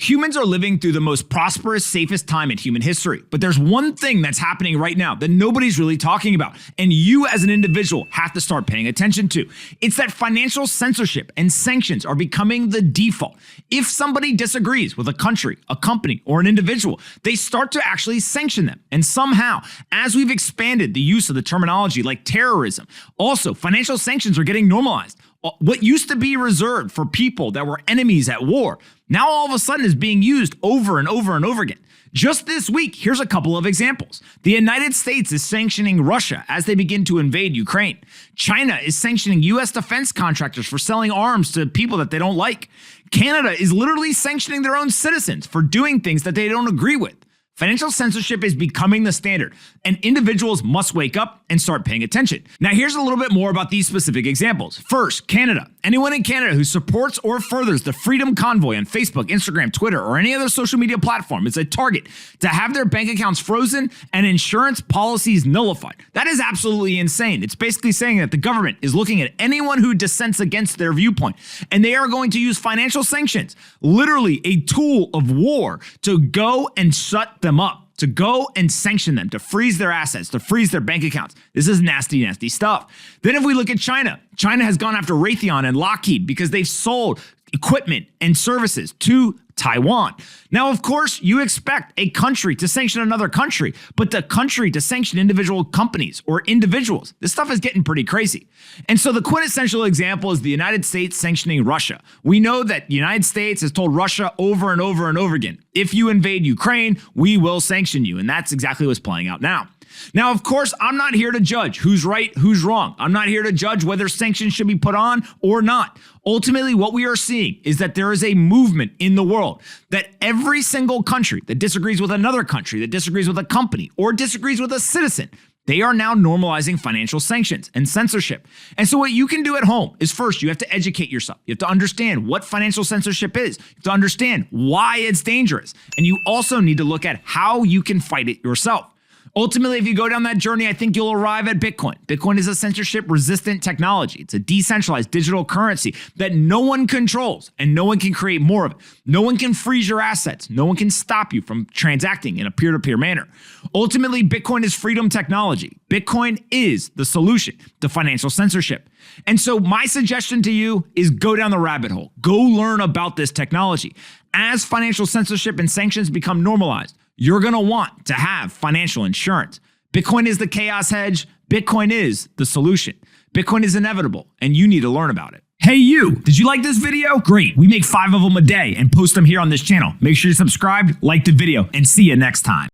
Humans are living through the most prosperous, safest time in human history. But there's one thing that's happening right now that nobody's really talking about, and you as an individual have to start paying attention to. It's that financial censorship and sanctions are becoming the default. If somebody disagrees with a country, a company, or an individual, they start to actually sanction them. And somehow, as we've expanded the use of the terminology like terrorism, also financial sanctions are getting normalized. What used to be reserved for people that were enemies at war, now all of a sudden is being used over and over and over again. Just this week, here's a couple of examples. The United States is sanctioning Russia as they begin to invade Ukraine. China is sanctioning U.S. defense contractors for selling arms to people that they don't like. Canada is literally sanctioning their own citizens for doing things that they don't agree with. Financial censorship is becoming the standard, and individuals must wake up and start paying attention. Now, here's a little bit more about these specific examples. First, Canada. Anyone in Canada who supports or furthers the Freedom Convoy on Facebook, Instagram, Twitter, or any other social media platform is a target to have their bank accounts frozen and insurance policies nullified. That is absolutely insane. It's basically saying that the government is looking at anyone who dissents against their viewpoint, and they are going to use financial sanctions, literally a tool of war, to go and shut them up, to go and sanction them, to freeze their assets, to freeze their bank accounts. This is nasty, nasty stuff. Then if we look at China, China has gone after Raytheon and Lockheed because they've sold equipment and services to Taiwan. Now, of course, you expect a country to sanction another country, but the country to sanction individual companies or individuals. This stuff is getting pretty crazy. And so the quintessential example is the United States sanctioning Russia. We know that the United States has told Russia over and over and over again, if you invade Ukraine, we will sanction you. And that's exactly what's playing out now. Now, of course, I'm not here to judge who's right, who's wrong. I'm not here to judge whether sanctions should be put on or not. Ultimately, what we are seeing is that there is a movement in the world that every single country that disagrees with another country, that disagrees with a company, or disagrees with a citizen, they are now normalizing financial sanctions and censorship. And so what you can do at home is, first, you have to educate yourself. You have to understand what financial censorship is. You have to understand why it's dangerous. And you also need to look at how you can fight it yourself. Ultimately, if you go down that journey, I think you'll arrive at Bitcoin. Bitcoin is a censorship-resistant technology. It's a decentralized digital currency that no one controls and no one can create more of it. No one can freeze your assets. No one can stop you from transacting in a peer-to-peer manner. Ultimately, Bitcoin is freedom technology. Bitcoin is the solution to financial censorship. And so my suggestion to you is go down the rabbit hole. Go learn about this technology. As financial censorship and sanctions become normalized, you're going to want to have financial insurance. Bitcoin is the chaos hedge. Bitcoin is the solution. Bitcoin is inevitable, and you need to learn about it. Hey you, did you like this video? Great, we make 5 of them a day and post them here on this channel. Make sure you subscribe, like the video, and see you next time.